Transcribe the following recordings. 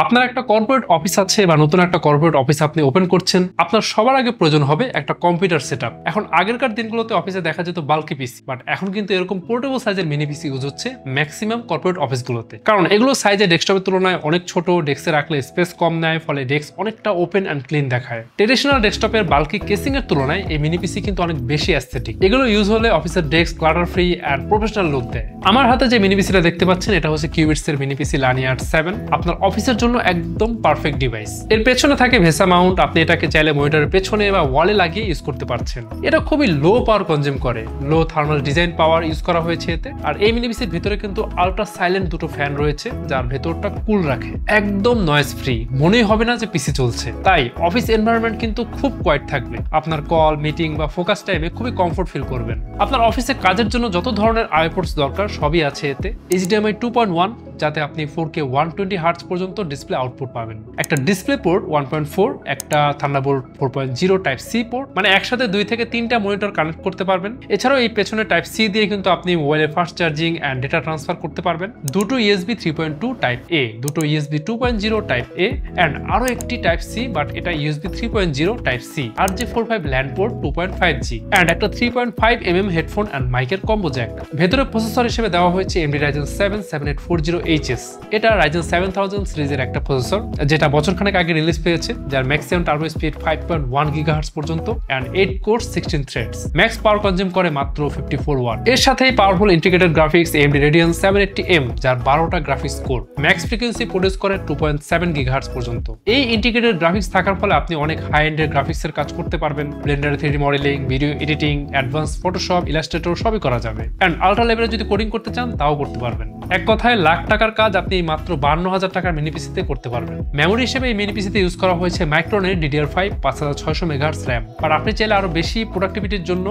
আপনার একটা corporate office আছে বা নতুন একটা কর্পোরেট অফিস আপনি ওপেন করছেন, আপনার সবার আগে প্রয়োজন হবে একটা কম্পিউটার সেটআপ। এখন আগেরকার দিনগুলোতে অফিসে দেখা যেত বাল্কি পিসি, বাট এখন কিন্তু এরকম পোর্টেবল সাইজের মিনি পিসি ইউজ হচ্ছে ম্যাক্সিমাম কর্পোরেট অফিসগুলোতে। কারণ এগুলো সাইজে ডেস্কটপের তুলনায় অনেক ছোট, ডেস্কে রাখলে স্পেস কম নেয়, ফলে ডেস্ক অনেকটা ওপেন অ্যান্ড ক্লিন দেখায়। ট্রেডিশনাল ডেস্কটপের বাল্কি কেসিং এর তুলনায় এই মিনি পিসি কিন্তু অনেক বেশি অ্যাস্থেটিক। এগুলো ইউজ হলে অফিসের desk clutter free and professional look দেয়। আমার হাতে যে মিনি পিসিটা দেখতে পাচ্ছেন, এটা হচ্ছে কিউবিটস এর মিনি পিসি লানিয়ার 7। আপনার অফিসের জন্য একদম পারফেক্ট ডিভাইস। এর পেছনে থাকে ভেসা মাউন্ট, আপনি এটাকে চাইলে মনিটরের পেছনে বা ওয়ালে লাগিয়ে ইউজ করতে পারছেন। এটা খুবই লো পাওয়ার কনজিউম করে, লো থার্মাল ডিজাইন পাওয়ার ইউজ করা হয়েছে এতে। আর এই মিনি পিসির ভিতরে কিন্তু আলট্রা সাইলেন্ট দুটো ফ্যান রয়েছে, যার ভেতরটা কুল রাখে, একদম নয়েজ ফ্রি, মনেই হবে না যে পিসি চলছে। তাই অফিস এনভায়রনমেন্ট কিন্তু খুব কোয়াইট থাকবে। আপনার কল, মিটিং বা ফোকাস টাইমে খুবই কমফোর্ট ফিল করবেন। আপনার অফিসে কাজের জন্য যত ধরনের আইপোর্টস দরকার সবই আছে এতে। HDMI 2.1, যাতে আপনি 4K 120 হার্টজ পর্যন্ত ডিসপ্লে আউটপুট পাবেন। একটা ডিসপ্লে পোর্ট 1.4, একটা থান্ডারবোল্ট 4.0 টাইপ সি পোর্ট, মানে একসাথে 2 থেকে 3টা মনিটর কানেক্ট করতে পারবেন। এছাড়াও এই পেছনে টাইপ সি দিয়ে কিন্তু আপনি মোবাইলে fast charging and data transfer করতে পারবেন। দুটো USB 3.2 টাইপ এ, দুটো USB 2.0 টাইপ এ এন্ড আরো একটি টাইপ সি, বাট এটা USB 3.0 টাইপ সি, আর যে 45 ল্যান্ড পোর্ট 2.5G এন্ড একটা 3.5mm হেডফোন এন্ড মাইকের কম্বো জ্যাক। ভেতরে প্রসেসর হিসেবে দেওয়া হয়েছে AMD Ryzen 7 7840HS। এটা Ryzen 7000 সিরিজের একটা প্রসেসর, যেটা বছরখানেক আগে রিলিজ পেয়েছে, যার ম্যাক্সিমাম টার্বো স্পিড 5.1 GHz পর্যন্ত and 8 core 16 threads. Max power consume করে মাত্র 54 ওয়াট। এর সাথেই powerful integrated graphics AMD Radeon 780M, যার 12টা graphics core, max frequency produce করে 2.7 GHz পর্যন্ত। এই ইন্টিগ্রেটেড গ্রাফিক্স থাকার ফলে আপনি অনেক হাই এন্ডের গ্রাফিক্সের কাজ করতে পারবেন। ব্লেন্ডারে 3D modelling, video editing, advance Photoshop, Illustrator সবই করা যাবে। এন্ড আল্ট্রা লেভেলে যদি কোডিং করতে চান তাও করতে পারবেন। এক কথায় লাখ টাকার কাজ আপনি মাত্র 52,000 টাকার মিনি পিসিতে করতে পারবেন। মেমোরি হিসেবে এই মিনি পিসিতে ইউজ করা হয়েছে মাইক্রনের DDR5 5600 MHz RAM। আর আপনি চাইলে আরো বেশি প্রোডাক্টিভিটির জন্য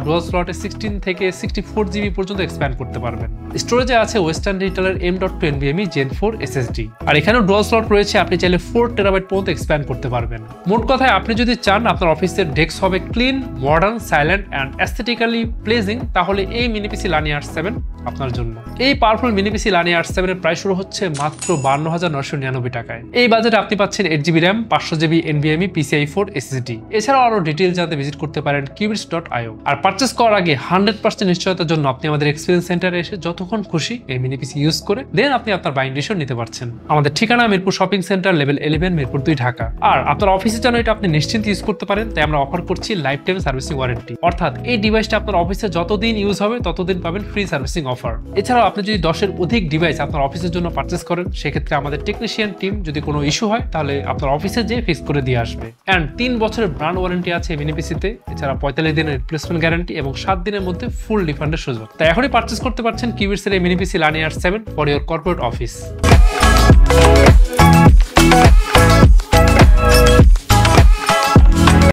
ডুয়াল স্লটে 16 থেকে 64 GB পর্যন্ত এক্সপ্যান্ড করতে পারবেন। স্টোরেজে আছে ওয়েস্টার্ন ডিজিটালের M.2 NVMe Gen 4 SSD। আর এখানেও ডুয়াল স্লট রয়েছে, আপনি চাইলে 4 TB পর্যন্ত এক্সপ্যান্ড করতে পারবেন। মোট কথায় আপনি যদি চান আপনার অফিসের ডেস্ক হবে clean, modern, silent and aesthetically pleasing, তাহলে এই মিনি পিসি লানিয়ার 7 আপনার জন্য। এই পাওয়ারফুল মিনি পিসি লানিয়ার 7 এর প্রাইস শুরু হচ্ছে মাত্র 52,999 টাকায়। এই বাজেটে আপনি পাচ্ছেন 8GB RAM, 500GB NVMe PCIe 4 SSD। এছাড়াও আরো ডিটেইলস জানতে ভিজিট করতে পারেন qubits.io। আর পারচেজ করার আগে 100% নিশ্চয়তার জন্য আপনি আমাদের এক্সপেরিয়েন্স সেন্টারে এসে যতক্ষণ খুশি এই মিনি পিসি ইউজ করে দেন আপনি আপনার বাইং ডিসিশন নিতে পারছেন। আমাদের ঠিকানা Mirpur shopping centre, level 11, Mirpur 2, Dhaka. আর আপনার অফিসে যেন এটা আপনি নিশ্চিন্তে ইউজ করতে পারেন, তাই আমরা অফার করছি লাইফ টাইম সার্ভিসিং ওয়ারেন্টি। অর্থাৎ এই ডিভাইসটা আপনার অফিসে যতদিন ইউজ হবে ততদিন পাবেন ফ্রি সার্ভিসিং অফার। এছাড়াও আপনি যদি 10-এর অধিক ডিভাইস আপনার অফিসের জন্য পারচেজ করেন, সেক্ষেত্রে আমাদের টেকনিশিয়ান টিম যদি কোনো ইস্যু হয় তাহলে আপনার অফিসে যেয়ে ফিক্স করে দিয়ে আসবে। এন্ড 3 বছরের ব্র্যান্ড ওয়ারেন্টি আছে মিনি পিসিতে। এছাড়া 45 দিনের রিপ্লেসমেন্ট গ্যারান্টি এবং 7 দিনের মধ্যে ফুল রিফান্ডের সুযোগ। তাই এখনই পারচেজ করতে পারছেন কিউবিটস এর এই মিনি পিসি লানিয়ার 7 ফর ইওর কর্পোরেট অফিস।